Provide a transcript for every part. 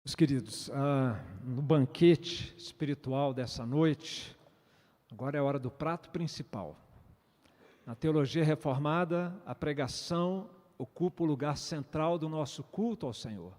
Meus queridos, no banquete espiritual dessa noite, agora é a hora do prato principal. Na teologia reformada, a pregação ocupa o lugar central do nosso culto ao Senhor.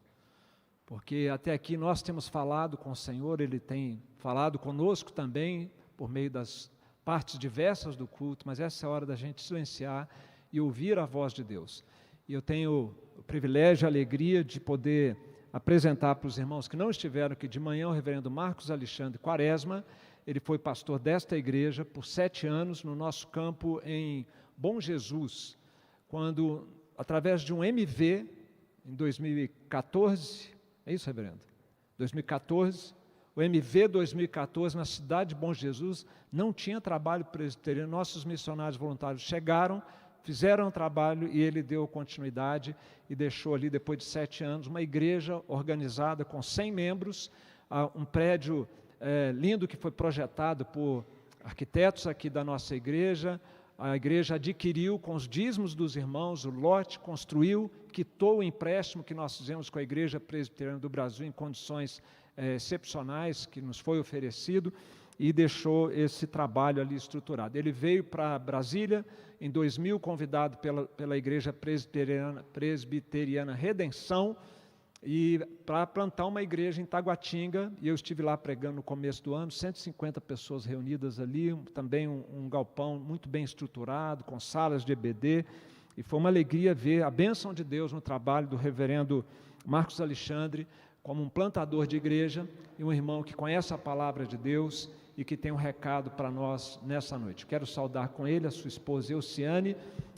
Porque até aqui nós temos falado com o Senhor, Ele tem falado conosco também, por meio das partes diversas do culto, mas essa é a hora da gente silenciar e ouvir a voz de Deus. E eu tenho o privilégio e a alegria de poder apresentar para os irmãos que não estiveram aqui de manhã o reverendo Marcos Alexandre Quaresma. Ele foi pastor desta igreja por 7 anos no nosso campo em Bom Jesus, quando, através de um MV, em 2014, é isso, reverendo? 2014, o MV 2014, na cidade de Bom Jesus, não tinha trabalho presbiteriano. Nossos missionários voluntários chegaram, fizeram um trabalho e ele deu continuidade e deixou ali, depois de 7 anos, uma igreja organizada com 100 membros, um prédio lindo que foi projetado por arquitetos aqui da nossa igreja. A igreja adquiriu com os dízimos dos irmãos o lote, construiu, quitou o empréstimo que nós fizemos com a Igreja Presbiteriana do Brasil em condições excepcionais que nos foi oferecido e deixou esse trabalho ali estruturado. Ele veio para Brasília em 2000, convidado pela Igreja Presbiteriana Redenção, e para plantar uma igreja em Taguatinga, e eu estive lá pregando no começo do ano, 150 pessoas reunidas ali, também um galpão muito bem estruturado, com salas de EBD, e foi uma alegria ver a bênção de Deus no trabalho do reverendo Marcos Alexandre, como um plantador de igreja, e um irmão que conhece a palavra de Deus, e que tem um recado para nós nessa noite. Quero saudar com ele a sua esposa Elciane,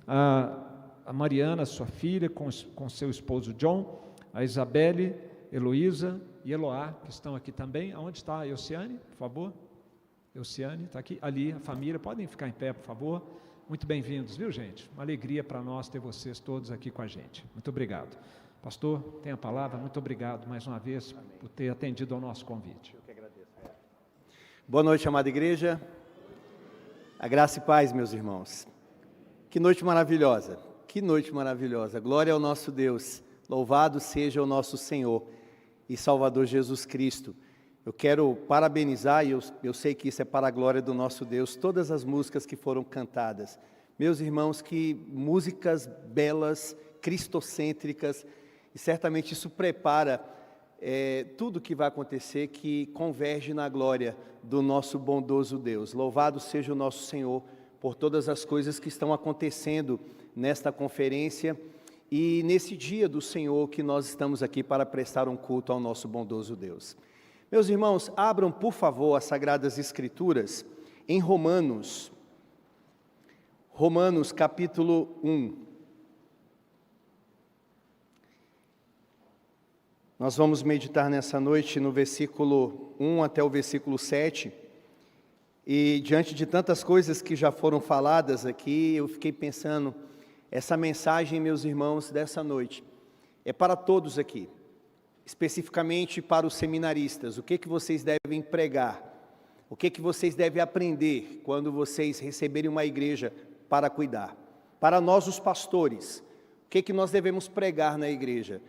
a Mariana, sua filha, com seu esposo John, a Isabelle, Heloísa e Eloá, que estão aqui também. Aonde está a Elciane, por favor? Elciane, está aqui. Ali, a família, podem ficar em pé, por favor. Muito bem-vindos, viu, gente? Uma alegria para nós ter vocês todos aqui com a gente. Muito obrigado. Pastor, tem a palavra. Muito obrigado, mais uma vez, por ter atendido ao nosso convite. Eu que agradeço. Boa noite, amada igreja. A graça e paz, meus irmãos. Que noite maravilhosa. Que noite maravilhosa. Glória ao nosso Deus. Louvado seja o nosso Senhor e Salvador Jesus Cristo. Eu quero parabenizar, e eu sei que isso é para a glória do nosso Deus, todas as músicas que foram cantadas. Meus irmãos, que músicas belas, cristocêntricas, e certamente isso prepara tudo que vai acontecer, que converge na glória do nosso bondoso Deus. Louvado seja o nosso Senhor por todas as coisas que estão acontecendo nesta conferência, e nesse dia do Senhor que nós estamos aqui para prestar um culto ao nosso bondoso Deus. Meus irmãos, abram por favor as Sagradas Escrituras em Romanos capítulo 1. Nós vamos meditar nessa noite no versículo 1 até o versículo 7. E diante de tantas coisas que já foram faladas aqui, eu fiquei pensando, essa mensagem, meus irmãos, dessa noite, é para todos aqui, especificamente para os seminaristas. O que vocês devem pregar? O que vocês devem aprender quando vocês receberem uma igreja para cuidar? Para nós, os pastores, o que nós devemos pregar na igreja?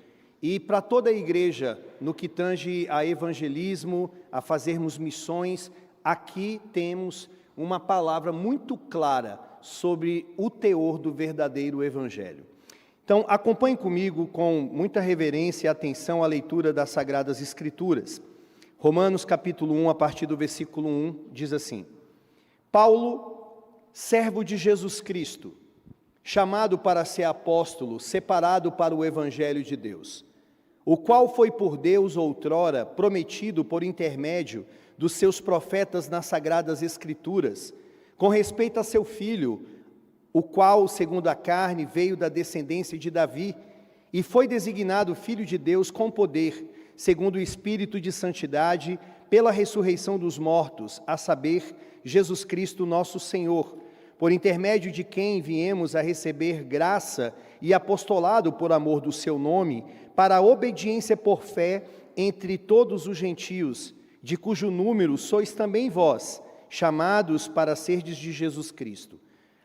E para toda a igreja, no que tange a evangelismo, a fazermos missões, aqui temos uma palavra muito clara sobre o teor do verdadeiro evangelho. Então, acompanhe comigo com muita reverência e atenção a leitura das Sagradas Escrituras. Romanos capítulo 1, a partir do versículo 1, diz assim: Paulo, servo de Jesus Cristo, chamado para ser apóstolo, separado para o evangelho de Deus, o qual foi por Deus outrora prometido por intermédio dos seus profetas nas Sagradas Escrituras, com respeito a seu filho, o qual, segundo a carne, veio da descendência de Davi, e foi designado Filho de Deus com poder, segundo o Espírito de Santidade, pela ressurreição dos mortos, a saber, Jesus Cristo nosso Senhor, por intermédio de quem viemos a receber graça e apostolado por amor do seu nome, para a obediência por fé entre todos os gentios, de cujo número sois também vós, chamados para serdes de Jesus Cristo.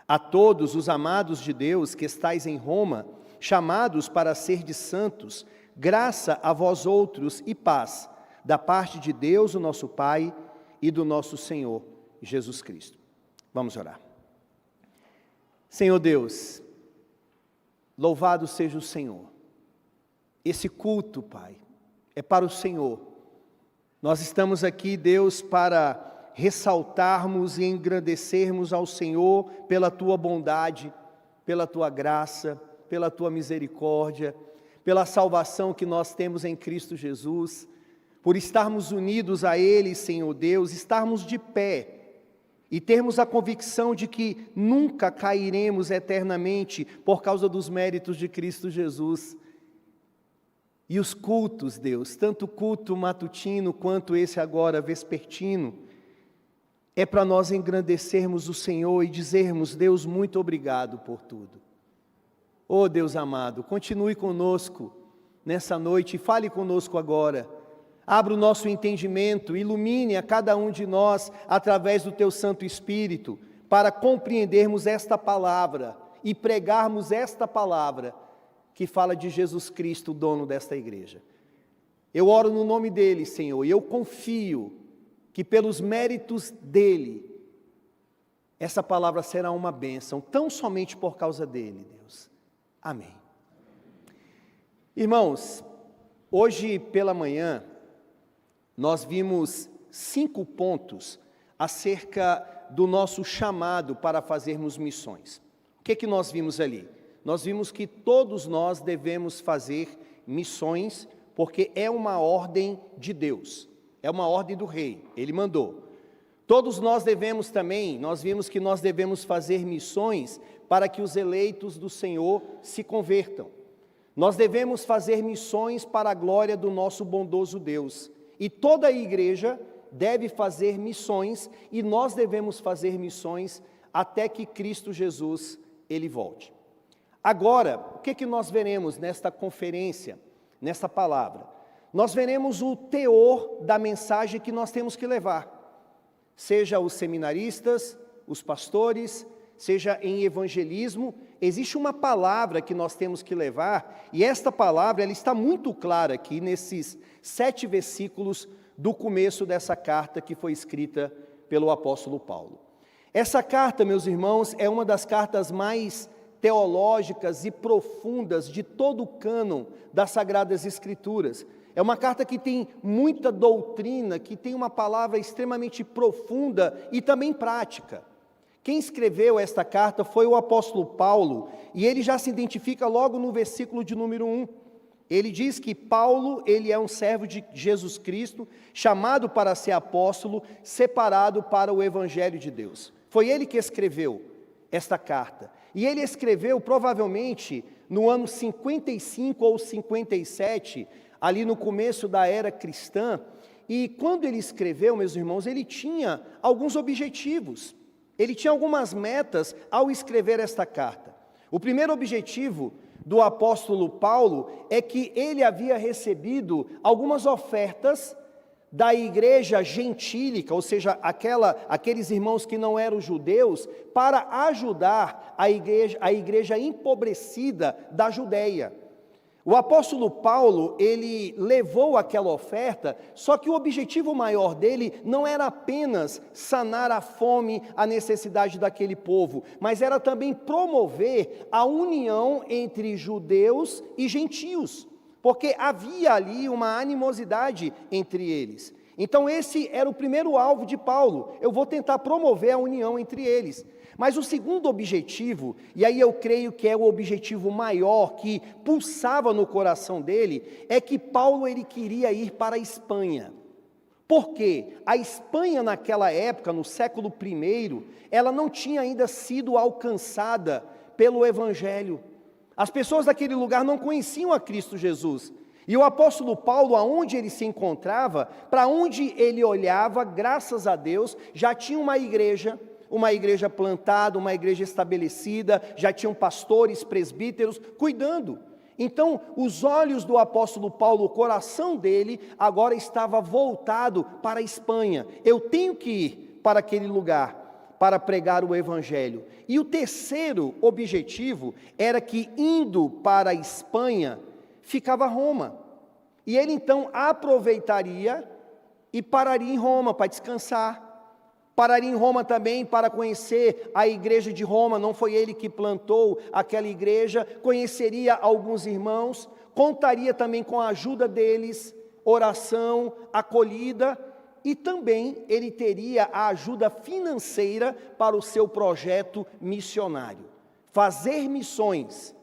A todos os amados de Deus que estais em Roma, chamados para serdes santos, Graça a vós outros e paz, da parte de Deus, o nosso Pai, e do nosso Senhor Jesus Cristo. Vamos orar. Senhor Deus, louvado seja o Senhor. Esse culto, Pai, é para o Senhor. Nós estamos aqui, Deus, para ressaltarmos e engrandecermos ao Senhor pela Tua bondade, pela Tua graça, pela Tua misericórdia, pela salvação que nós temos em Cristo Jesus, por estarmos unidos a Ele, Senhor Deus, estarmos de pé e termos a convicção de que nunca cairemos eternamente por causa dos méritos de Cristo Jesus. E os cultos, Deus, tanto o culto matutino quanto esse agora vespertino, é para nós engrandecermos o Senhor e dizermos: Deus, muito obrigado por tudo. Oh Deus amado, continue conosco nessa noite e fale conosco agora. Abra o nosso entendimento, ilumine a cada um de nós através do Teu Santo Espírito, para compreendermos esta palavra e pregarmos esta palavra que fala de Jesus Cristo, o dono desta igreja. Eu oro no nome dEle, Senhor, e eu confio que pelos méritos dEle, essa palavra será uma bênção, tão somente por causa dEle, Deus. Amém. Irmãos, hoje pela manhã, nós vimos 5 pontos acerca do nosso chamado para fazermos missões. O que nós vimos ali? Nós vimos que todos nós devemos fazer missões, porque é uma ordem de Deus, é uma ordem do rei, ele mandou. Todos nós devemos também, nós vimos que nós devemos fazer missões para que os eleitos do Senhor se convertam. Nós devemos fazer missões para a glória do nosso bondoso Deus. E toda a igreja deve fazer missões, e nós devemos fazer missões até que Cristo Jesus, Ele volte. Agora, o que nós veremos nesta conferência, nesta palavra? Nós veremos o teor da mensagem que nós temos que levar. Seja os seminaristas, os pastores, seja em evangelismo, existe uma palavra que nós temos que levar, e esta palavra ela está muito clara aqui nesses 7 versículos do começo dessa carta que foi escrita pelo apóstolo Paulo. Essa carta, meus irmãos, é uma das cartas mais teológicas e profundas de todo o cânon das Sagradas Escrituras. É uma carta que tem muita doutrina, que tem uma palavra extremamente profunda e também prática. Quem escreveu esta carta foi o apóstolo Paulo, e ele já se identifica logo no versículo de número 1. Ele diz que Paulo, ele é um servo de Jesus Cristo, chamado para ser apóstolo, separado para o evangelho de Deus. Foi ele que escreveu esta carta. E ele escreveu provavelmente no ano 55 ou 57, ali no começo da era cristã. E quando ele escreveu, meus irmãos, ele tinha alguns objetivos. Ele tinha algumas metas ao escrever esta carta. O primeiro objetivo do apóstolo Paulo é que ele havia recebido algumas ofertas da igreja gentílica, ou seja, aqueles irmãos que não eram judeus, para ajudar a igreja empobrecida da Judéia. O apóstolo Paulo, ele levou aquela oferta, só que o objetivo maior dele não era apenas sanar a fome, a necessidade daquele povo, mas era também promover a união entre judeus e gentios, porque havia ali uma animosidade entre eles. Então esse era o primeiro alvo de Paulo: eu vou tentar promover a união entre eles. Mas o segundo objetivo, e aí eu creio que é o objetivo maior que pulsava no coração dele, é que Paulo ele queria ir para a Espanha. Por quê? A Espanha naquela época, no século I, ela não tinha ainda sido alcançada pelo Evangelho. As pessoas daquele lugar não conheciam a Cristo Jesus. E o apóstolo Paulo, aonde ele se encontrava, para onde ele olhava, graças a Deus, já tinha uma igreja plantada, uma igreja estabelecida, já tinham pastores, presbíteros cuidando. Então, os olhos do apóstolo Paulo, o coração dele, agora estava voltado para a Espanha. Eu tenho que ir para aquele lugar para pregar o evangelho. E o terceiro objetivo era que, indo para a Espanha, ficava Roma. E ele então aproveitaria e pararia em Roma para descansar. Pararia em Roma também para conhecer a igreja de Roma, não foi ele que plantou aquela igreja, conheceria alguns irmãos, contaria também com a ajuda deles, oração, acolhida, e também ele teria a ajuda financeira para o seu projeto missionário. Fazer missões,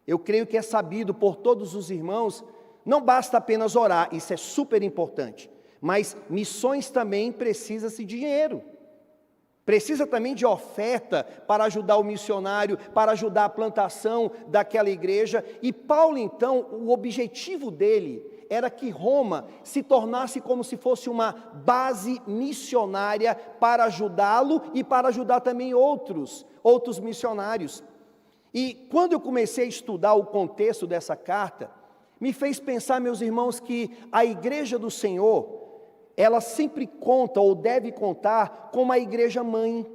eu creio que é sabido por todos os irmãos, não basta apenas orar, isso é super importante, mas missões também precisa-se de dinheiro. Precisa também de oferta para ajudar o missionário, para ajudar a plantação daquela igreja. E Paulo, então, o objetivo dele era que Roma se tornasse como se fosse uma base missionária para ajudá-lo e para ajudar também outros missionários. E quando eu comecei a estudar o contexto dessa carta, me fez pensar, meus irmãos, que a igreja do Senhor, ela sempre conta ou deve contar com uma igreja mãe,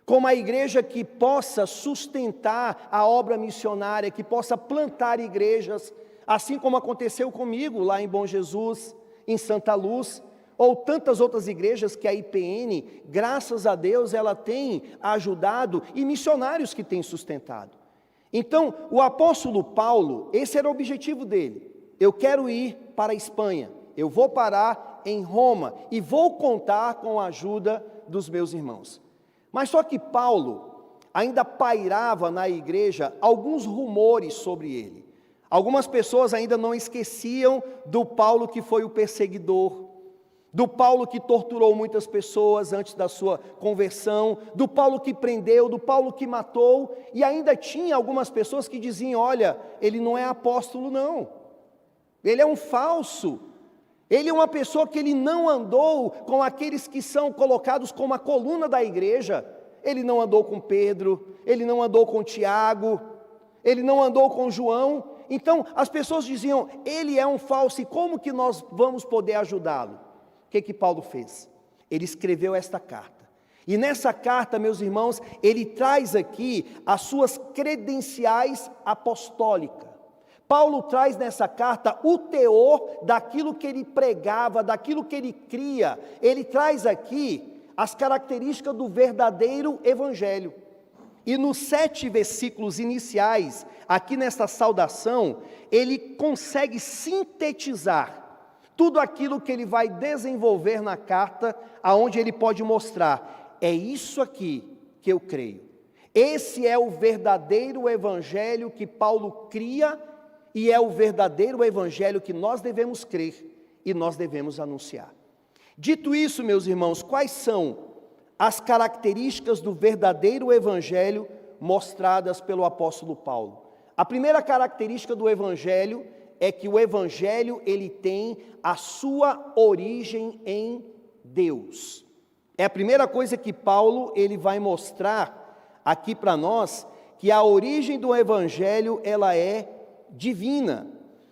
com uma igreja que possa sustentar a obra missionária, que possa plantar igrejas, assim como aconteceu comigo lá em Bom Jesus, em Santa Luz, ou tantas outras igrejas que a IPN, graças a Deus, ela tem ajudado e missionários que têm sustentado. Então, o apóstolo Paulo, esse era o objetivo dele. Eu quero ir para a Espanha, eu vou parar em Roma e vou contar com a ajuda dos meus irmãos. Mas só que Paulo ainda pairava na igreja alguns rumores sobre ele. Algumas pessoas ainda não esqueciam do Paulo que foi o perseguidor, do Paulo que torturou muitas pessoas antes da sua conversão, do Paulo que prendeu, do Paulo que matou, e ainda tinha algumas pessoas que diziam: olha, ele não é apóstolo não, ele é um falso, ele é uma pessoa que ele não andou com aqueles que são colocados como a coluna da igreja, ele não andou com Pedro, ele não andou com Tiago, ele não andou com João. Então as pessoas diziam: ele é um falso, e como que nós vamos poder ajudá-lo? O que Paulo fez? Ele escreveu esta carta, e nessa carta, meus irmãos, ele traz aqui as suas credenciais apostólicas. Paulo traz nessa carta o teor daquilo que ele pregava, daquilo que ele cria. Ele traz aqui as características do verdadeiro evangelho. E nos 7 versículos iniciais, aqui nesta saudação, ele consegue sintetizar tudo aquilo que ele vai desenvolver na carta, aonde ele pode mostrar: é isso aqui que eu creio. Esse é o verdadeiro evangelho que Paulo cria, e é o verdadeiro evangelho que nós devemos crer e nós devemos anunciar. Dito isso, meus irmãos, quais são as características do verdadeiro evangelho mostradas pelo apóstolo Paulo? A primeira característica do evangelho é que o evangelho ele tem a sua origem em Deus. É a primeira coisa que Paulo ele vai mostrar aqui para nós, que a origem do evangelho ela é divina.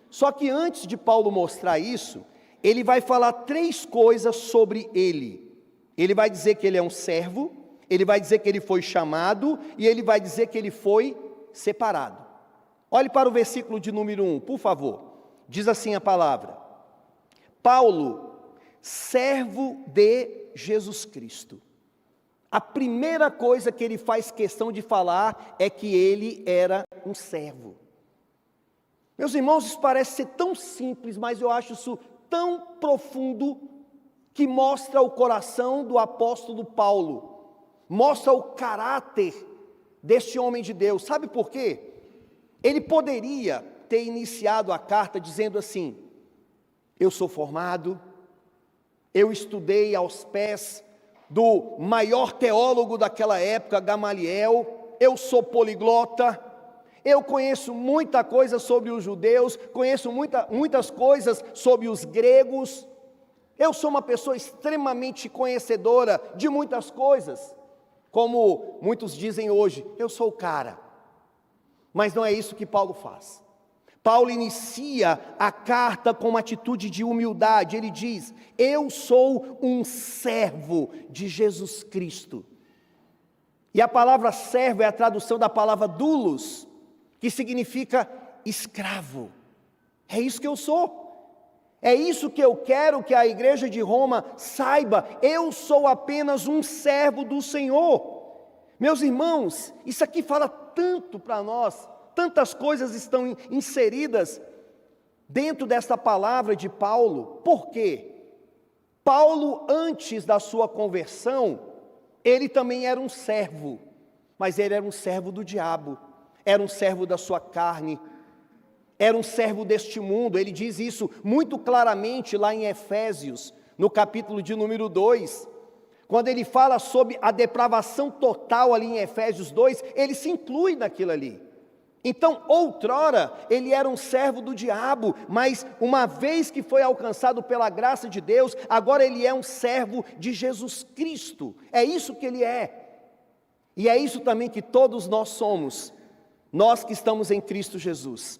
Só que antes de Paulo mostrar isso, ele vai falar 3 coisas sobre ele. Ele vai dizer que ele é um servo, ele vai dizer que ele foi chamado, e ele vai dizer que ele foi separado. Olhe para o versículo de número 1, por favor. Diz assim a palavra: Paulo, servo de Jesus Cristo. A primeira coisa que ele faz questão de falar é que ele era um servo. Meus irmãos, isso parece ser tão simples, mas eu acho isso tão profundo, que mostra o coração do apóstolo Paulo, mostra o caráter deste homem de Deus. Sabe por quê? Ele poderia ter iniciado a carta dizendo assim: eu sou formado, eu estudei aos pés do maior teólogo daquela época, Gamaliel, eu sou poliglota, eu conheço muita coisa sobre os judeus, conheço muitas coisas sobre os gregos, eu sou uma pessoa extremamente conhecedora de muitas coisas, como muitos dizem hoje, eu sou o cara. Mas não é isso que Paulo faz. Paulo inicia a carta com uma atitude de humildade. Ele diz: eu sou um servo de Jesus Cristo. E a palavra servo é a tradução da palavra doulos, que significa escravo. É isso que eu sou. É isso que eu quero que a igreja de Roma saiba: eu sou apenas um servo do Senhor. Meus irmãos, isso aqui fala tanto para nós, tantas coisas estão inseridas dentro desta palavra de Paulo. Por quê? Paulo, antes da sua conversão, ele também era um servo, mas ele era um servo do diabo, era um servo da sua carne, era um servo deste mundo. Ele diz isso muito claramente lá em Efésios, no capítulo de número 2, quando ele fala sobre a depravação total ali em Efésios 2, ele se inclui naquilo ali. Então, outrora, ele era um servo do diabo, mas uma vez que foi alcançado pela graça de Deus, agora ele é um servo de Jesus Cristo. É isso que ele é. E é isso também que todos nós somos, nós que estamos em Cristo Jesus.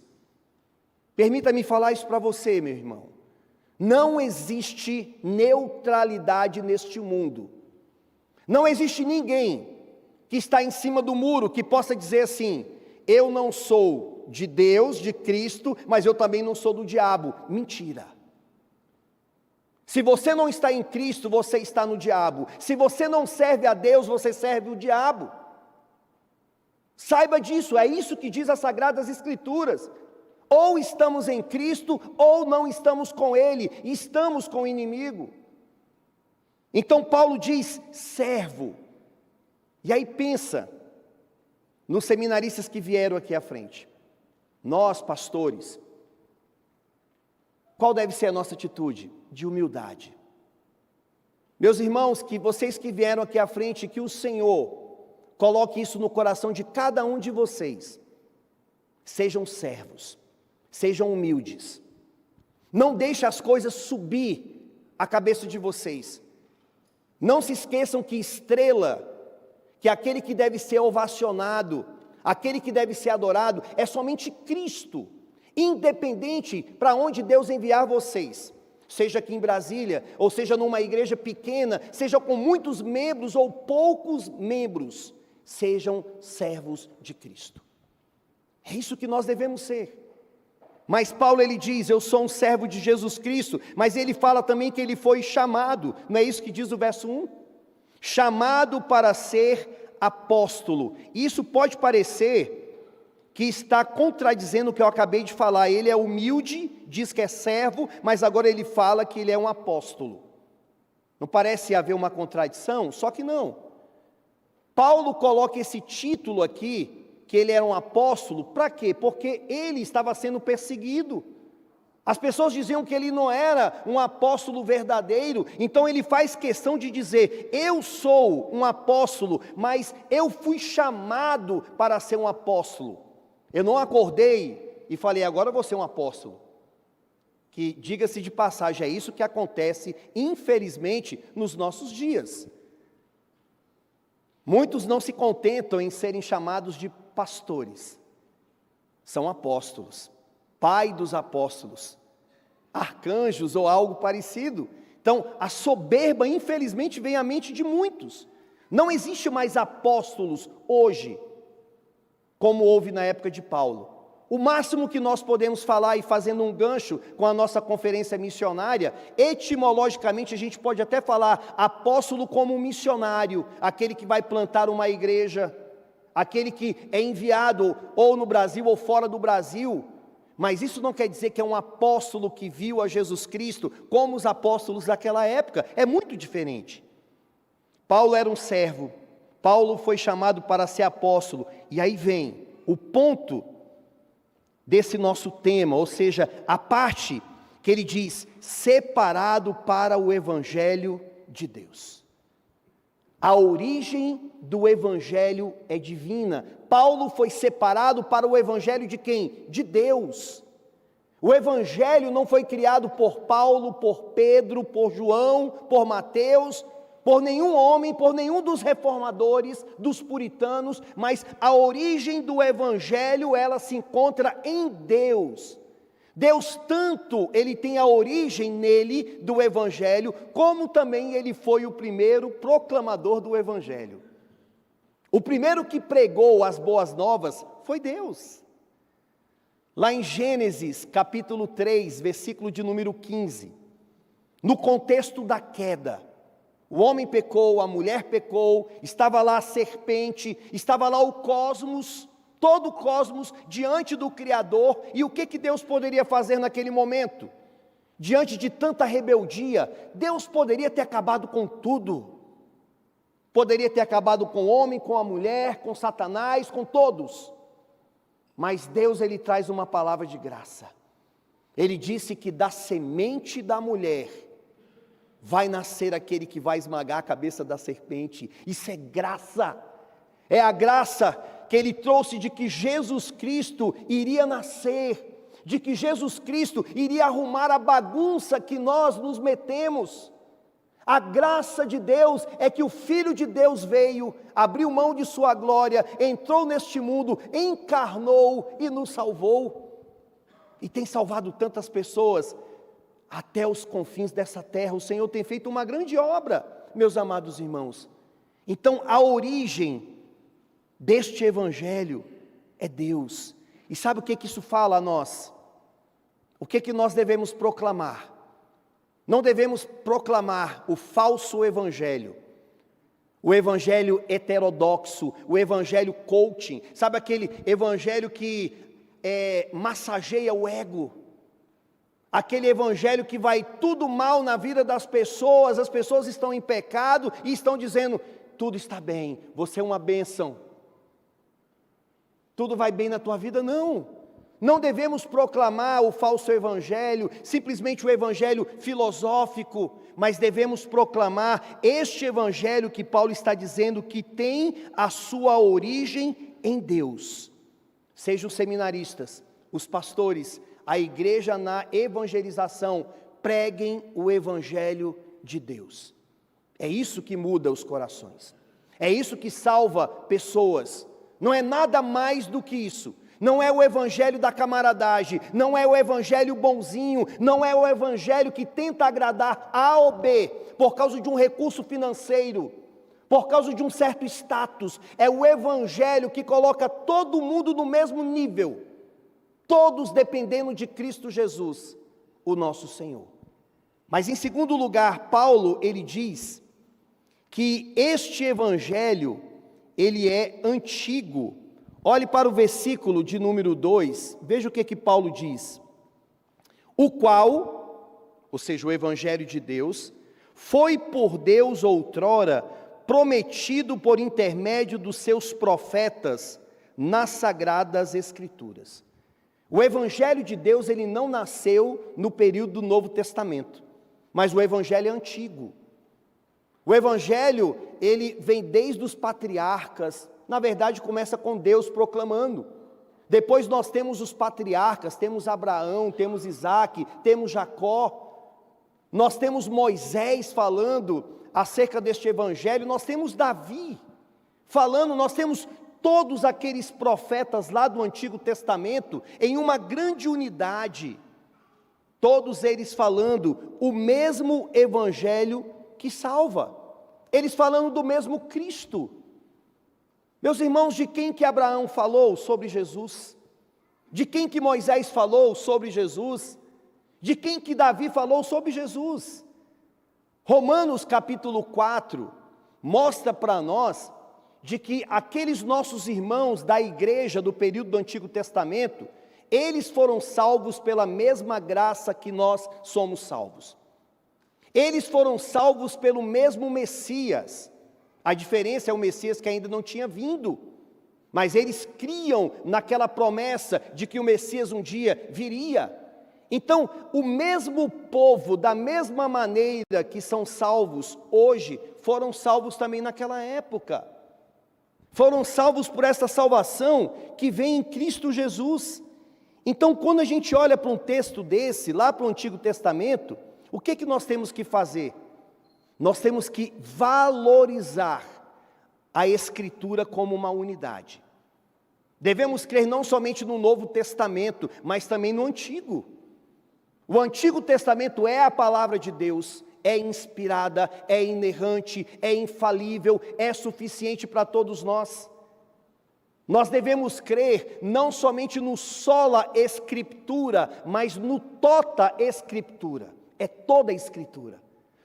Permita-me falar isso para você, meu irmão. Não existe neutralidade neste mundo. Não existe ninguém que está em cima do muro que possa dizer assim: eu não sou de Deus, de Cristo, mas eu também não sou do diabo. Mentira. Se você não está em Cristo, você está no diabo. Se você não serve a Deus, você serve o diabo. Saiba disso, é isso que diz as Sagradas Escrituras. Ou estamos em Cristo, ou não estamos com Ele, estamos com o inimigo. Então Paulo diz, servo. E aí pensa nos seminaristas que vieram aqui à frente. Nós, pastores, qual deve ser a nossa atitude? De humildade. Meus irmãos, que vocês que vieram aqui à frente, que o Senhor coloque isso no coração de cada um de vocês. Sejam servos, sejam humildes. Não deixe as coisas subir a cabeça de vocês. Não se esqueçam que estrela, que aquele que deve ser ovacionado, aquele que deve ser adorado, é somente Cristo, independente para onde Deus enviar vocês, seja aqui em Brasília, ou seja numa igreja pequena, seja com muitos membros ou poucos membros, sejam servos de Cristo. É isso que nós devemos ser. Mas Paulo ele diz, eu sou um servo de Jesus Cristo, mas ele fala também que ele foi chamado, não é isso que diz o verso 1? Chamado para ser apóstolo. Isso pode parecer que está contradizendo o que eu acabei de falar. Ele é humilde, diz que é servo, mas agora ele fala que ele é um apóstolo. Não parece haver uma contradição? Só que não. Paulo coloca esse título aqui, que ele era um apóstolo, para quê? Porque ele estava sendo perseguido. As pessoas diziam que ele não era um apóstolo verdadeiro, então ele faz questão de dizer, eu sou um apóstolo, mas eu fui chamado para ser um apóstolo. Eu não acordei e falei, agora eu vou ser um apóstolo. Que, diga-se de passagem, é isso que acontece, infelizmente, nos nossos dias. Muitos não se contentam em serem chamados de pastores, são apóstolos, pai dos apóstolos, arcanjos ou algo parecido. Então, a soberba, infelizmente, vem à mente de muitos. Não existe mais apóstolos hoje, como houve na época de Paulo. O máximo que nós podemos falar, e fazendo um gancho com a nossa conferência missionária, etimologicamente a gente pode até falar apóstolo como um missionário, aquele que vai plantar uma igreja, aquele que é enviado ou no Brasil ou fora do Brasil. Mas isso não quer dizer que é um apóstolo que viu a Jesus Cristo como os apóstolos daquela época, é muito diferente. Paulo era um servo, Paulo foi chamado para ser apóstolo, e aí vem o ponto desse nosso tema, ou seja, a parte que ele diz, separado para o Evangelho de Deus. A origem do Evangelho é divina. Paulo foi separado para o Evangelho de quem? De Deus. O Evangelho não foi criado por Paulo, por Pedro, por João, por Mateus, por nenhum homem, por nenhum dos reformadores, dos puritanos, mas a origem do Evangelho, ela se encontra em Deus. Deus tanto, ele tem a origem nele do Evangelho, como também ele foi o primeiro proclamador do Evangelho. O primeiro que pregou as boas novas foi Deus. Lá em Gênesis, capítulo 3, versículo de número 15, no contexto da queda, o homem pecou, a mulher pecou, estava lá a serpente, estava lá o cosmos, todo o cosmos diante do Criador, e o que Deus poderia fazer naquele momento? Diante de tanta rebeldia, Deus poderia ter acabado com tudo, poderia ter acabado com o homem, com a mulher, com Satanás, com todos, mas Deus, Ele traz uma palavra de graça. Ele disse que da semente da mulher vai nascer aquele que vai esmagar a cabeça da serpente. Isso é graça, é a graça que Ele trouxe de que Jesus Cristo iria nascer, de que Jesus Cristo iria arrumar a bagunça que nós nos metemos. A graça de Deus é que o Filho de Deus veio, abriu mão de sua glória, entrou neste mundo, encarnou e nos salvou. E tem salvado tantas pessoas até os confins dessa terra. O Senhor tem feito uma grande obra, meus amados irmãos. Então a origem deste Evangelho é Deus. E sabe o que isso fala a nós? O que nós devemos proclamar? Não devemos proclamar o falso evangelho, o evangelho heterodoxo, o evangelho coaching, sabe aquele evangelho que massageia o ego, aquele evangelho que vai tudo mal na vida das pessoas, as pessoas estão em pecado e estão dizendo, tudo está bem, você é uma bênção, tudo vai bem na tua vida. Não devemos proclamar o falso evangelho, simplesmente o evangelho filosófico, mas devemos proclamar este evangelho que Paulo está dizendo que tem a sua origem em Deus. Sejam os seminaristas, os pastores, a igreja na evangelização, preguem o evangelho de Deus. É isso que muda os corações, é isso que salva pessoas, não é nada mais do que isso. Não é o evangelho da camaradagem, não é o evangelho bonzinho, não é o evangelho que tenta agradar A ou B, por causa de um recurso financeiro, por causa de um certo status. É o evangelho que coloca todo mundo no mesmo nível, todos dependendo de Cristo Jesus, o nosso Senhor. Mas em segundo lugar, Paulo, ele diz que este evangelho, ele é antigo. Olhe para o versículo de número 2, veja o que Paulo diz. O qual, ou seja, o evangelho de Deus, foi por Deus outrora prometido por intermédio dos seus profetas nas sagradas escrituras. O evangelho de Deus, ele não nasceu no período do Novo Testamento, mas o evangelho é antigo. O evangelho, ele vem desde os patriarcas. Na verdade, começa com Deus proclamando. Depois nós temos os patriarcas, temos Abraão, temos Isaac, temos Jacó. Nós temos Moisés falando acerca deste evangelho, nós temos Davi falando, nós temos todos aqueles profetas lá do Antigo Testamento em uma grande unidade. Todos eles falando o mesmo evangelho que salva. Eles falando do mesmo Cristo. Meus irmãos, de quem que Abraão falou sobre Jesus? De quem que Moisés falou sobre Jesus? De quem que Davi falou sobre Jesus? Romanos capítulo 4 mostra para nós de que aqueles nossos irmãos da igreja do período do Antigo Testamento, eles foram salvos pela mesma graça que nós somos salvos. Eles foram salvos pelo mesmo Messias. A diferença é o Messias que ainda não tinha vindo, mas eles criam naquela promessa de que o Messias um dia viria. Então, o mesmo povo, da mesma maneira que são salvos hoje, foram salvos também naquela época. Foram salvos por essa salvação que vem em Cristo Jesus. Então, quando a gente olha para um texto desse, lá para o Antigo Testamento, o que nós temos que fazer? Nós temos que valorizar a Escritura como uma unidade. Devemos crer não somente no Novo Testamento, mas também no Antigo. O Antigo Testamento é a palavra de Deus, é inspirada, é inerrante, é infalível, é suficiente para todos nós. Nós devemos crer não somente no sola escritura, mas no tota escritura. É toda a escritura.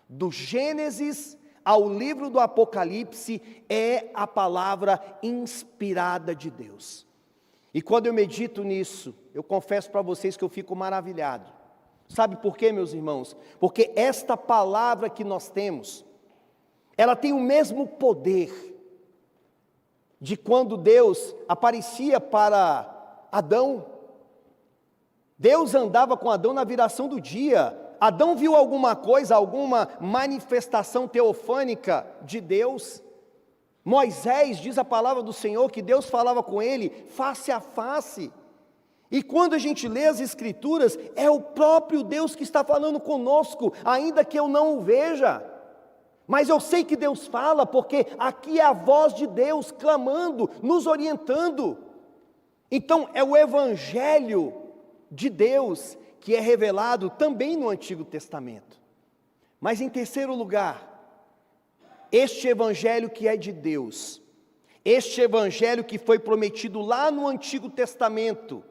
Do Gênesis ao livro do Apocalipse é a palavra inspirada de Deus. E quando eu medito nisso, eu confesso para vocês que eu fico maravilhado. Sabe por quê, meus irmãos? Porque esta palavra que nós temos, ela tem o mesmo poder de quando Deus aparecia para Adão. Deus andava com Adão na viração do dia. Adão viu alguma coisa, alguma manifestação teofânica de Deus. Moisés, diz a palavra do Senhor, que Deus falava com ele face a face. E quando a gente lê as Escrituras, é o próprio Deus que está falando conosco, ainda que eu não o veja. Mas eu sei que Deus fala, porque aqui é a voz de Deus clamando, nos orientando. Então é o Evangelho de Deus que é revelado também no Antigo Testamento. Mas em terceiro lugar, este Evangelho que é de Deus, este Evangelho que foi prometido lá no Antigo Testamento,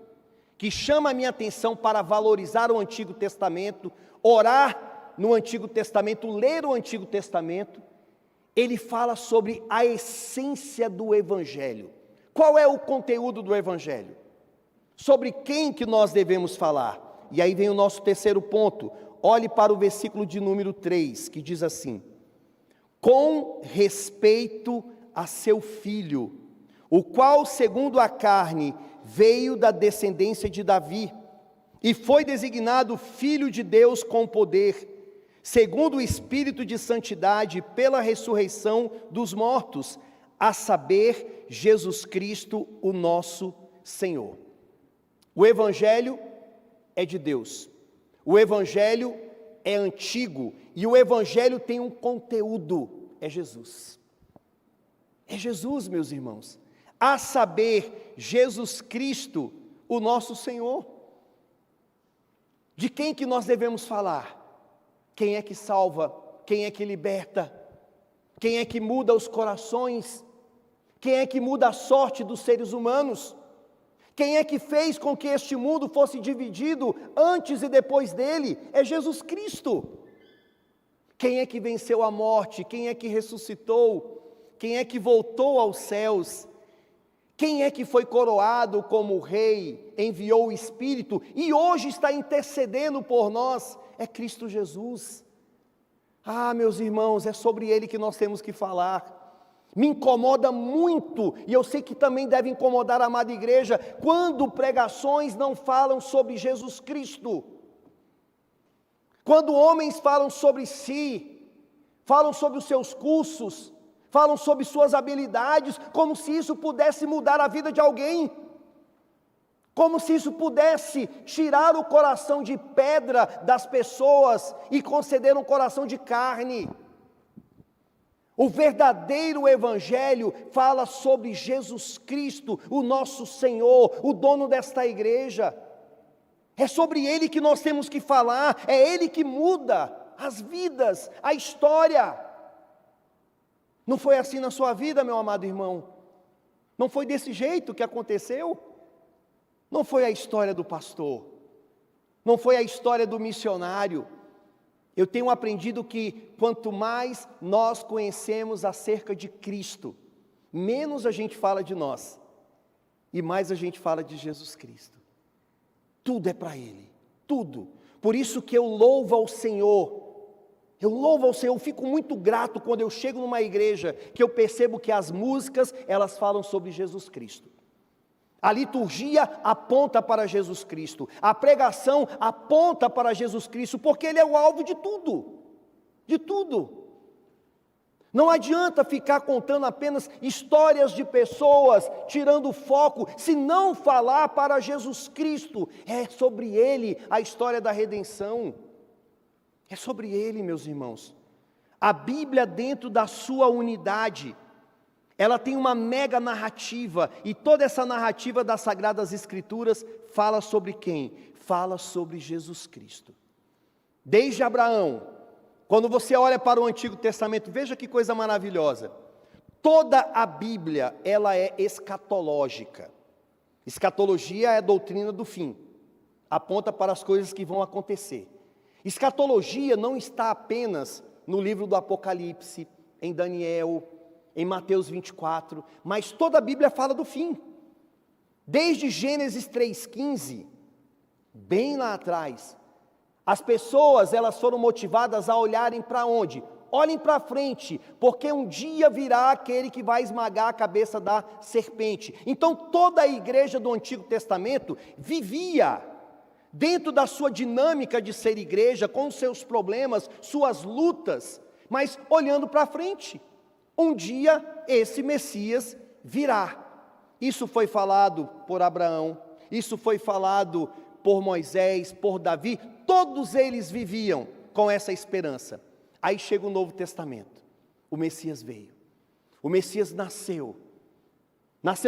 que chama a minha atenção para valorizar o Antigo Testamento, orar no Antigo Testamento, ler o Antigo Testamento, ele fala sobre a essência do Evangelho. Qual é o conteúdo do Evangelho? Sobre quem que nós devemos falar? E aí vem o nosso terceiro ponto. Olhe para o versículo de número 3, que diz assim: com respeito a seu filho, o qual, segundo a carne, veio da descendência de Davi, e foi designado Filho de Deus com poder, segundo o Espírito de santidade, pela ressurreição dos mortos, a saber, Jesus Cristo, o nosso Senhor. O Evangelho é de Deus, o Evangelho é antigo, e o Evangelho tem um conteúdo, é Jesus. É Jesus, meus irmãos, a saber, Jesus Cristo, o nosso Senhor. De quem que nós devemos falar? Quem é que salva? Quem é que liberta? Quem é que muda os corações? Quem é que muda a sorte dos seres humanos? Quem é que fez com que este mundo fosse dividido antes e depois dele? É Jesus Cristo. Quem é que venceu a morte? Quem é que ressuscitou? Quem é que voltou aos céus? Quem é que foi coroado como rei, enviou o Espírito e hoje está intercedendo por nós? É Cristo Jesus. Ah, meus irmãos, é sobre Ele que nós temos que falar. Me incomoda muito, e eu sei que também deve incomodar a amada igreja, quando pregações não falam sobre Jesus Cristo. Quando homens falam sobre si, falam sobre os seus cursos, falam sobre suas habilidades, como se isso pudesse mudar a vida de alguém. Como se isso pudesse tirar o coração de pedra das pessoas e conceder um coração de carne. O verdadeiro Evangelho fala sobre Jesus Cristo, o nosso Senhor, o dono desta igreja. É sobre Ele que nós temos que falar, é Ele que muda as vidas, a história. Não foi assim na sua vida, meu amado irmão? Não foi desse jeito que aconteceu? Não foi a história do pastor, não foi a história do missionário. Eu tenho aprendido que quanto mais nós conhecemos acerca de Cristo, menos a gente fala de nós e mais a gente fala de Jesus Cristo. Tudo é para Ele, tudo. Por isso que eu louvo ao Senhor. Eu fico muito grato quando eu chego numa igreja que eu percebo que as músicas, elas falam sobre Jesus Cristo. A liturgia aponta para Jesus Cristo, a pregação aponta para Jesus Cristo, porque Ele é o alvo de tudo, de tudo. Não adianta ficar contando apenas histórias de pessoas, tirando o foco, se não falar para Jesus Cristo. É sobre Ele a história da redenção, é sobre Ele, meus irmãos. A Bíblia, dentro da sua unidade, ela tem uma mega narrativa, e toda essa narrativa das Sagradas Escrituras fala sobre quem? Fala sobre Jesus Cristo. Desde Abraão, quando você olha para o Antigo Testamento, veja que coisa maravilhosa. Toda a Bíblia, ela é escatológica. Escatologia é a doutrina do fim. Aponta para as coisas que vão acontecer. Escatologia não está apenas no livro do Apocalipse, em Daniel, em Mateus 24, mas toda a Bíblia fala do fim. Desde Gênesis 3,15, bem lá atrás, as pessoas elas foram motivadas a olharem para onde? Olhem para frente, porque um dia virá aquele que vai esmagar a cabeça da serpente. Então toda a igreja do Antigo Testamento vivia dentro da sua dinâmica de ser igreja, com seus problemas, suas lutas, mas olhando para frente. Um dia esse Messias virá. Isso foi falado por Abraão, isso foi falado por Moisés, por Davi, todos eles viviam com essa esperança. Aí chega o Novo Testamento, o Messias veio, o Messias nasceu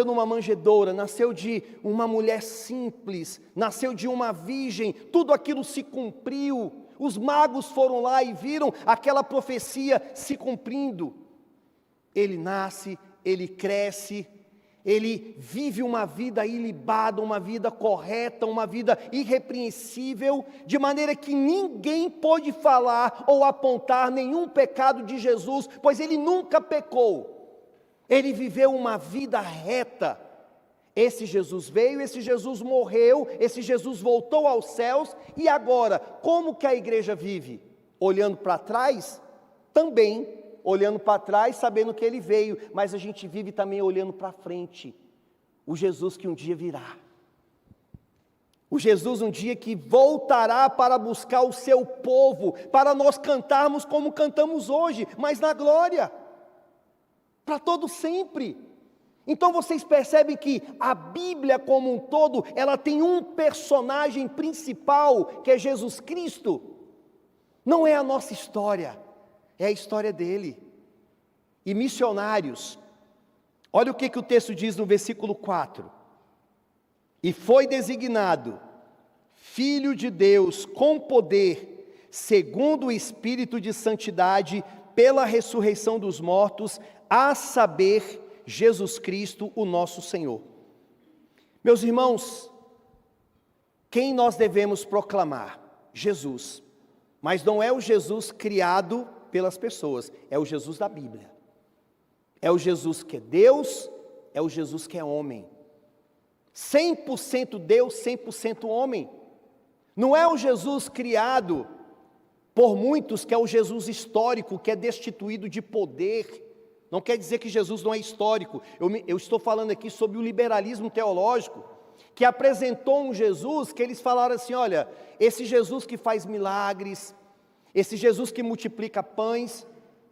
numa manjedoura, nasceu de uma mulher simples, nasceu de uma virgem, tudo aquilo se cumpriu, os magos foram lá e viram aquela profecia se cumprindo. Ele nasce, ele cresce, ele vive uma vida ilibada, uma vida correta, uma vida irrepreensível, de maneira que ninguém pode falar ou apontar nenhum pecado de Jesus, pois ele nunca pecou. Ele viveu uma vida reta. Esse Jesus veio, esse Jesus morreu, esse Jesus voltou aos céus, e agora, como que a igreja vive? Olhando para trás? Também, olhando para trás, sabendo que ele veio, mas a gente vive também olhando para frente, o Jesus que um dia virá. O Jesus um dia que voltará para buscar o seu povo, para nós cantarmos como cantamos hoje, mas na glória, para todo sempre. Então vocês percebem que a Bíblia como um todo, ela tem um personagem principal, que é Jesus Cristo. Não é a nossa história, é a história dele. E missionários, olha o que o texto diz no versículo 4. E foi designado Filho de Deus com poder, segundo o Espírito de santidade, pela ressurreição dos mortos, a saber, Jesus Cristo, o nosso Senhor. Meus irmãos, quem nós devemos proclamar? Jesus. Mas não é o Jesus criado pelas pessoas, é o Jesus da Bíblia. É o Jesus que é Deus, é o Jesus que é homem. 100% Deus, 100% homem. Não é o Jesus criado por muitos, que é o Jesus histórico, que é destituído de poder. Não quer dizer que Jesus não é histórico. Eu estou falando aqui sobre o liberalismo teológico, que apresentou um Jesus que eles falaram assim, olha, esse Jesus que faz milagres, esse Jesus que multiplica pães,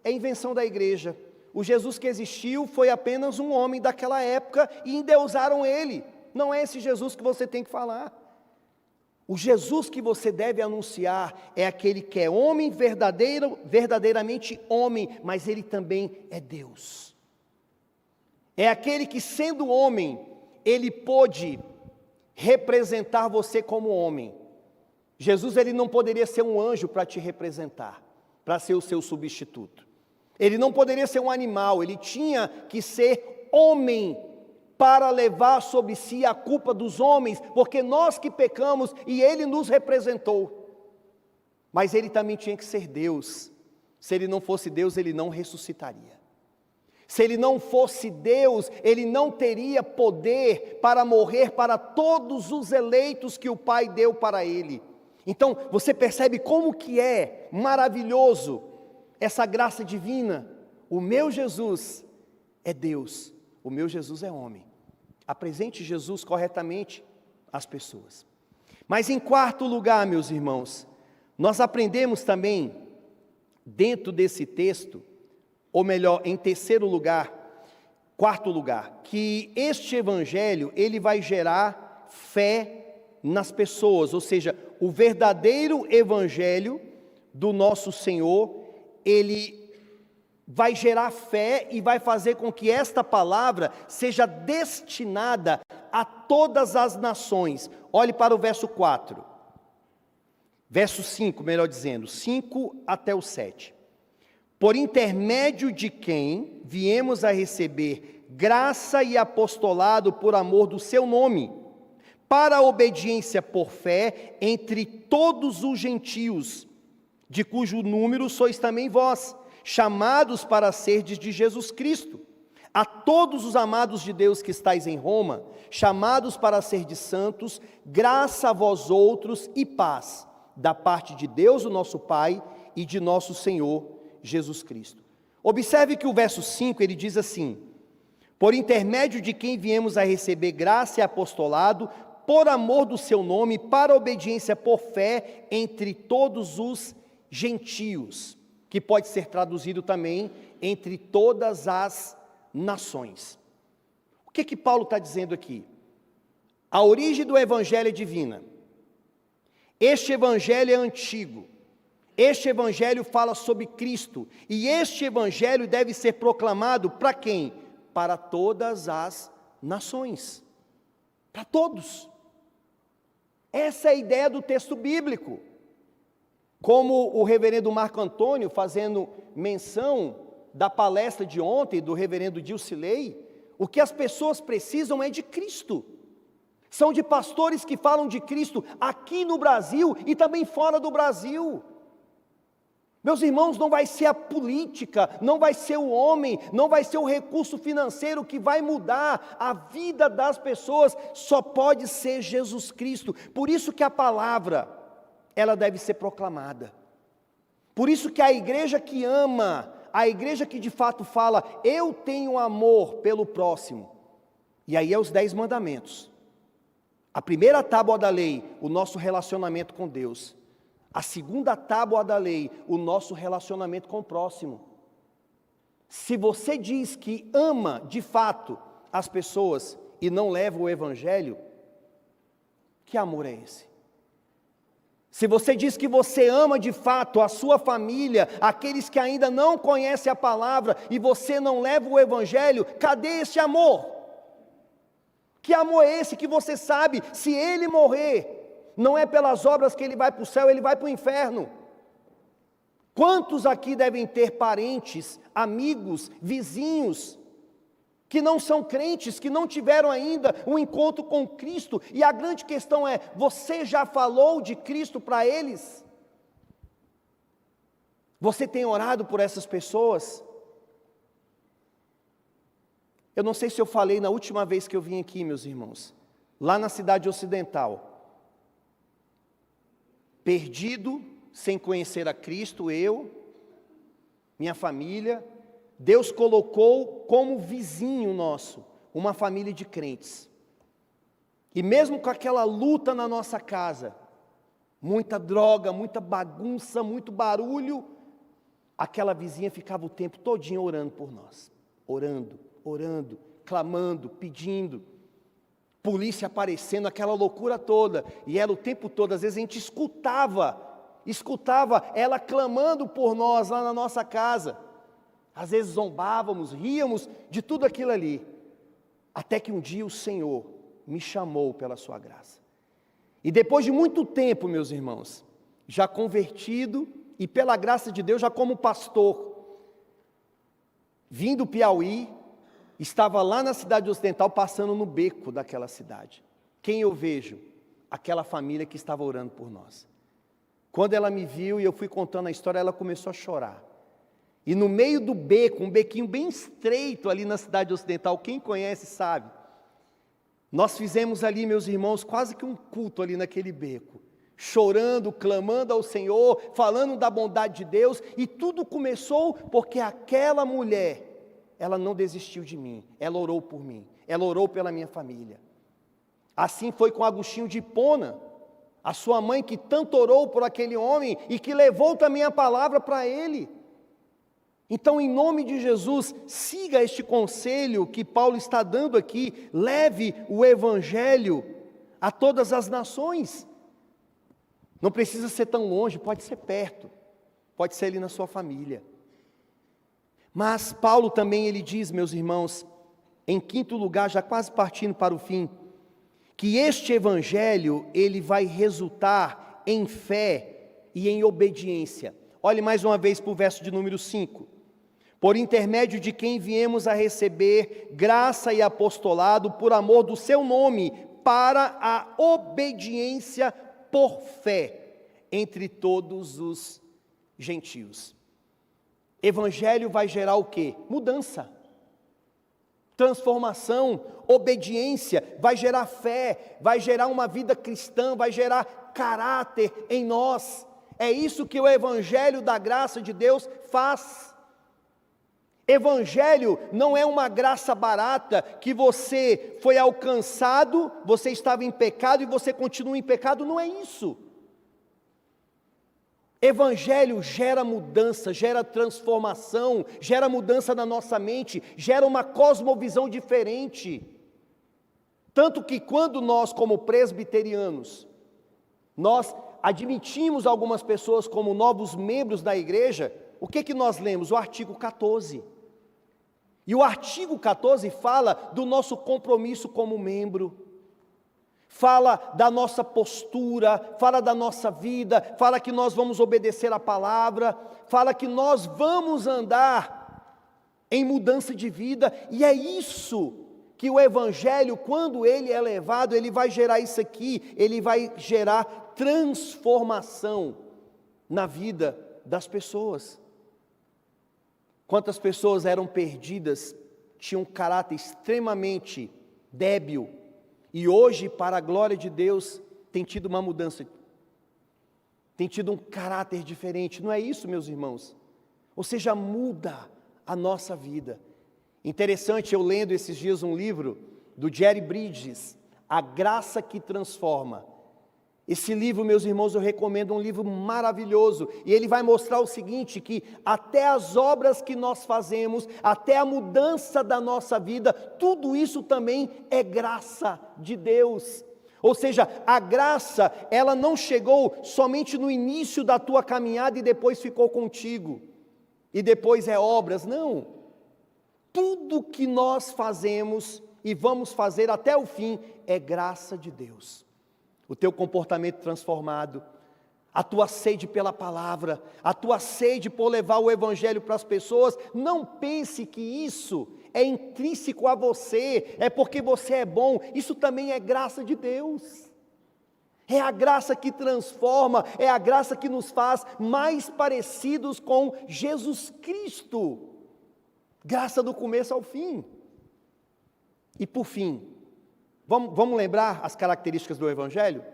é invenção da igreja. O Jesus que existiu foi apenas um homem daquela época e endeusaram ele. Não é esse Jesus que você tem que falar. O Jesus que você deve anunciar é aquele que é homem verdadeiramente homem, mas ele também é Deus. É aquele que, sendo homem, ele pôde representar você como homem. Jesus, ele não poderia ser um anjo para te representar, para ser o seu substituto. Ele não poderia ser um animal, ele tinha que ser homem para levar sobre si a culpa dos homens, porque nós que pecamos e ele nos representou. Mas ele também tinha que ser Deus. Se ele não fosse Deus, ele não ressuscitaria. Se ele não fosse Deus, ele não teria poder para morrer para todos os eleitos que o Pai deu para ele. Então, você percebe como que é maravilhoso essa graça divina. O meu Jesus é Deus, o meu Jesus é homem. Apresente Jesus corretamente às pessoas. Mas em quarto lugar, meus irmãos, nós aprendemos também, dentro desse texto, ou melhor, em terceiro lugar, quarto lugar, que este evangelho, ele vai gerar fé nas pessoas, ou seja, o verdadeiro evangelho do nosso Senhor, ele vai gerar fé e vai fazer com que esta palavra seja destinada a todas as nações. Olhe para o verso 4, verso 5, melhor dizendo, 5 até o 7. por intermédio de quem viemos a receber graça e apostolado por amor do seu nome, para a obediência por fé entre todos os gentios, de cujo número sois também vós, chamados para serdes de Jesus Cristo. A todos os amados de Deus que estáis em Roma, chamados para serdes santos, graça a vós outros e paz, da parte de Deus, o nosso Pai, e de nosso Senhor Jesus Cristo. Observe que o verso 5, ele diz assim: por intermédio de quem viemos a receber graça e apostolado, por amor do seu nome, para a obediência por fé entre todos os gentios, que pode ser traduzido também entre todas as nações. O que Paulo está dizendo aqui? A origem do evangelho é divina. Este evangelho é antigo. Este evangelho fala sobre Cristo. E este evangelho deve ser proclamado para quem? Para todas as nações. Para todos. Essa é a ideia do texto bíblico. Como o reverendo Marco Antônio, fazendo menção da palestra de ontem, do reverendo Dilcilei, o que as pessoas precisam é de Cristo. São de pastores que falam de Cristo aqui no Brasil e também fora do Brasil. Meus irmãos, não vai ser a política, não vai ser o homem, não vai ser o recurso financeiro que vai mudar a vida das pessoas, só pode ser Jesus Cristo. Por isso que a palavra, ela deve ser proclamada. Por isso que a igreja que ama, a igreja que de fato fala, eu tenho amor pelo próximo, e aí é os 10 mandamentos. A primeira tábua da lei, o nosso relacionamento com Deus. A segunda tábua da lei, o nosso relacionamento com o próximo. Se você diz que ama de fato as pessoas e não leva o evangelho, que amor é esse? Se você diz que você ama de fato a sua família, aqueles que ainda não conhecem a palavra, e você não leva o evangelho, cadê esse amor? Que amor é esse que você sabe, se ele morrer, não é pelas obras que ele vai para o céu, ele vai para o inferno? Quantos aqui devem ter parentes, amigos, vizinhos, que não são crentes, que não tiveram ainda um encontro com Cristo? E a grande questão é, você já falou de Cristo para eles? Você tem orado por essas pessoas? Eu não sei se eu falei na última vez que eu vim aqui, meus irmãos, lá na cidade ocidental, perdido, sem conhecer a Cristo, eu, minha família, Deus colocou como vizinho nosso, uma família de crentes. E mesmo com aquela luta na nossa casa, muita droga, muita bagunça, muito barulho, aquela vizinha ficava o tempo todinho orando por nós. Orando, clamando, pedindo. Polícia aparecendo, aquela loucura toda. E ela o tempo todo, às vezes a gente escutava ela clamando por nós lá na nossa casa. Às vezes zombávamos, ríamos de tudo aquilo ali. Até que um dia o Senhor me chamou pela sua graça. E depois de muito tempo, meus irmãos, já convertido e pela graça de Deus, já como pastor, vim do Piauí, estava lá na cidade ocidental, passando no beco daquela cidade. Quem eu vejo? Aquela família que estava orando por nós. Quando ela me viu e eu fui contando a história, ela começou a chorar. E no meio do beco, um bequinho bem estreito ali na cidade ocidental, quem conhece sabe, nós fizemos ali, meus irmãos, quase que um culto ali naquele beco, chorando, clamando ao Senhor, falando da bondade de Deus, e tudo começou porque aquela mulher, ela não desistiu de mim, ela orou por mim, ela orou pela minha família. Assim foi com Agostinho de Hipona, a sua mãe que tanto orou por aquele homem e que levou também a palavra para ele. Então, em nome de Jesus, siga este conselho que Paulo está dando aqui, leve o evangelho a todas as nações. Não precisa ser tão longe, pode ser perto, pode ser ali na sua família. Mas Paulo também, ele diz, meus irmãos, em quinto lugar, já quase partindo para o fim, que este evangelho, ele vai resultar em fé e em obediência. Olhe mais uma vez para o verso de número 5. Por intermédio de quem viemos a receber graça e apostolado por amor do seu nome, para a obediência por fé entre todos os gentios. Evangelho vai gerar o quê? Mudança, transformação, obediência, vai gerar fé, vai gerar uma vida cristã, vai gerar caráter em nós. É isso que o Evangelho da graça de Deus faz. Evangelho não é uma graça barata que você foi alcançado, você estava em pecado e você continua em pecado, não é isso. Evangelho gera mudança, gera transformação, gera mudança na nossa mente, gera uma cosmovisão diferente. Tanto que quando nós, como presbiterianos, nós admitimos algumas pessoas como novos membros da igreja, o que nós lemos? O artigo 14. E o artigo 14 fala do nosso compromisso como membro, fala da nossa postura, fala da nossa vida, fala que nós vamos obedecer a palavra, fala que nós vamos andar em mudança de vida, e é isso que o Evangelho, quando ele é levado, ele vai gerar isso aqui, ele vai gerar transformação na vida das pessoas. Quantas pessoas eram perdidas, tinham um caráter extremamente débil, e hoje, para a glória de Deus, tem tido uma mudança, tem tido um caráter diferente, não é isso, meus irmãos? Ou seja, muda a nossa vida. Interessante, eu lendo esses dias um livro do Jerry Bridges, A Graça que Transforma. Esse livro, meus irmãos, eu recomendo, um livro maravilhoso, e ele vai mostrar o seguinte, que até as obras que nós fazemos, até a mudança da nossa vida, tudo isso também é graça de Deus. Ou seja, a graça, ela não chegou somente no início da tua caminhada e depois ficou contigo, e depois é obras, não. Tudo que nós fazemos e vamos fazer até o fim é graça de Deus. O teu comportamento transformado, a tua sede pela palavra, a tua sede por levar o Evangelho para as pessoas, não pense que isso é intrínseco a você, é porque você é bom, isso também é graça de Deus. É a graça que transforma, é a graça que nos faz mais parecidos com Jesus Cristo. Graça do começo ao fim. E por fim, vamos lembrar as características do Evangelho?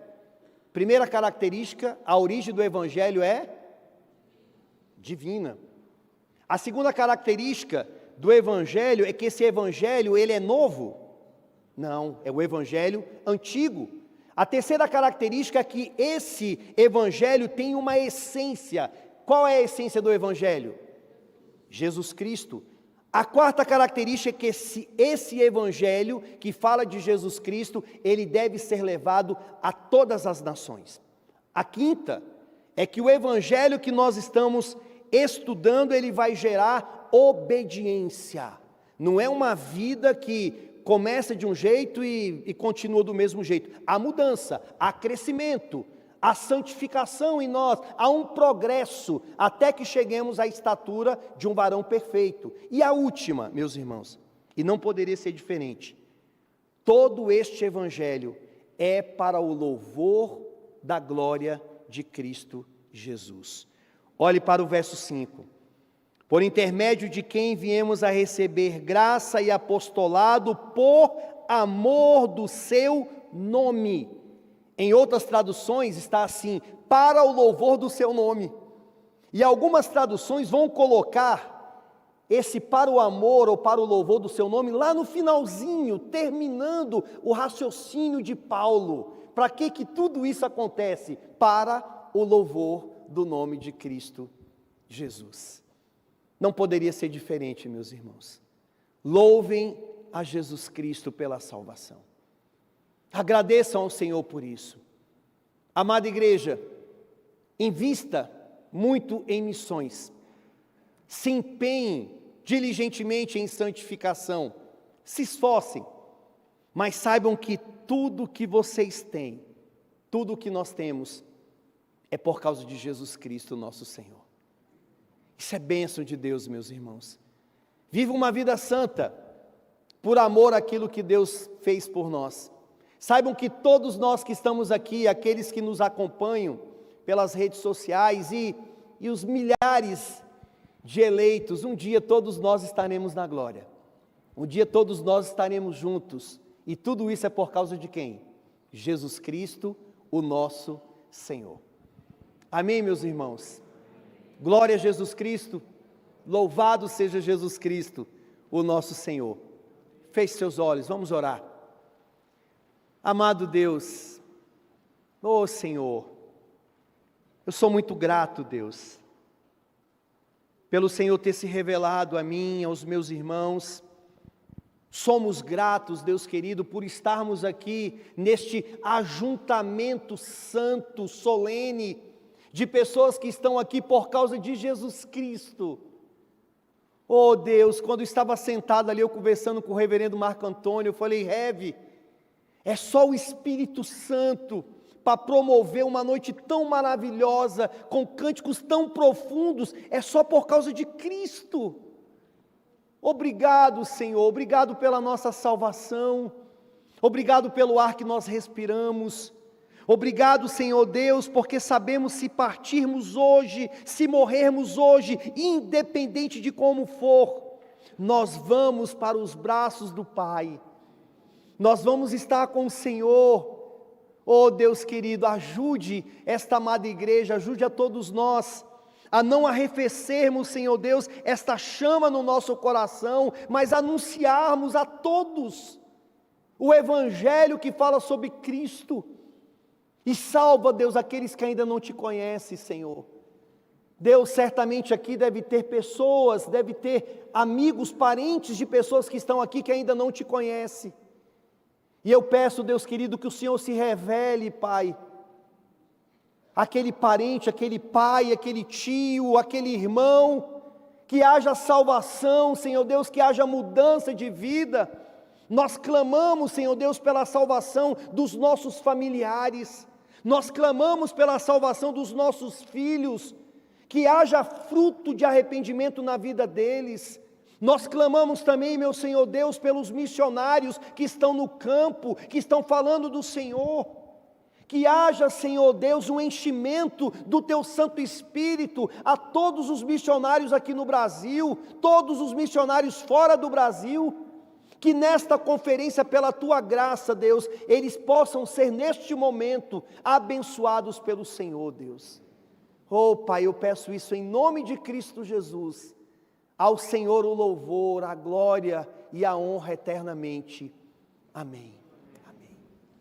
Primeira característica, a origem do Evangelho é divina. A segunda característica do Evangelho é que esse Evangelho, ele é novo? Não, é o Evangelho antigo. A terceira característica é que esse Evangelho tem uma essência. Qual é a essência do Evangelho? Jesus Cristo. A quarta característica é que esse Evangelho, que fala de Jesus Cristo, ele deve ser levado a todas as nações. A quinta é que o Evangelho que nós estamos estudando, ele vai gerar obediência. Não é uma vida que começa de um jeito e continua do mesmo jeito. Há mudança, há crescimento, há santificação em nós, há um progresso, até que cheguemos à estatura de um varão perfeito. E a última, meus irmãos, e não poderia ser diferente, todo este Evangelho é para o louvor da glória de Cristo Jesus. Olhe para o verso 5. Por intermédio de quem viemos a receber graça e apostolado por amor do seu nome. Em outras traduções está assim, para o louvor do seu nome. E algumas traduções vão colocar esse para o amor ou para o louvor do seu nome lá no finalzinho, terminando o raciocínio de Paulo. Para que tudo isso acontece? Para o louvor do nome de Cristo Jesus. Não poderia ser diferente, meus irmãos. Louvem a Jesus Cristo pela salvação. Agradeçam ao Senhor por isso. Amada igreja, invista muito em missões. Se empenhem diligentemente em santificação. Se esforcem. Mas saibam que tudo que vocês têm, tudo que nós temos, é por causa de Jesus Cristo, nosso Senhor. Isso é bênção de Deus, meus irmãos. Viva uma vida santa, por amor àquilo que Deus fez por nós. Saibam que todos nós que estamos aqui, aqueles que nos acompanham pelas redes sociais e os milhares de eleitos, um dia todos nós estaremos na glória. Um dia todos nós estaremos juntos. E tudo isso é por causa de quem? Jesus Cristo, o nosso Senhor. Amém, meus irmãos? Glória a Jesus Cristo, louvado seja Jesus Cristo, o nosso Senhor. Feche seus olhos, vamos orar. Amado Deus, ó Senhor, eu sou muito grato, Deus, pelo Senhor ter se revelado a mim, aos meus irmãos. Somos gratos, Deus querido, por estarmos aqui neste ajuntamento santo, solene, de pessoas que estão aqui por causa de Jesus Cristo. Oh Deus, quando eu estava sentado ali, eu conversando com o reverendo Marco Antônio, eu falei, Reve, é só o Espírito Santo para promover uma noite tão maravilhosa, com cânticos tão profundos, é só por causa de Cristo. Obrigado, Senhor, obrigado pela nossa salvação, obrigado pelo ar que nós respiramos, obrigado, Senhor Deus, porque sabemos se partirmos hoje, se morrermos hoje, independente de como for, nós vamos para os braços do Pai, nós vamos estar com o Senhor. Oh Deus querido, ajude esta amada igreja, ajude a todos nós, a não arrefecermos, Senhor Deus, esta chama no nosso coração, mas anunciarmos a todos o Evangelho que fala sobre Cristo, e salva, Deus, aqueles que ainda não te conhecem, Senhor. Deus, certamente aqui deve ter pessoas, deve ter amigos, parentes de pessoas que estão aqui que ainda não te conhecem, e eu peço, Deus querido, que o Senhor se revele, Pai, aquele parente, aquele pai, aquele tio, aquele irmão, que haja salvação, Senhor Deus, que haja mudança de vida. Nós clamamos, Senhor Deus, pela salvação dos nossos familiares, nós clamamos pela salvação dos nossos filhos, que haja fruto de arrependimento na vida deles. Nós clamamos também, meu Senhor Deus, pelos missionários que estão no campo, que estão falando do Senhor. Que haja, Senhor Deus, um enchimento do Teu Santo Espírito a todos os missionários aqui no Brasil, todos os missionários fora do Brasil, que nesta conferência, pela Tua graça, Deus, eles possam ser neste momento abençoados pelo Senhor, Deus. Oh Pai, eu peço isso em nome de Cristo Jesus, ao Senhor o louvor, a glória e a honra eternamente. Amém.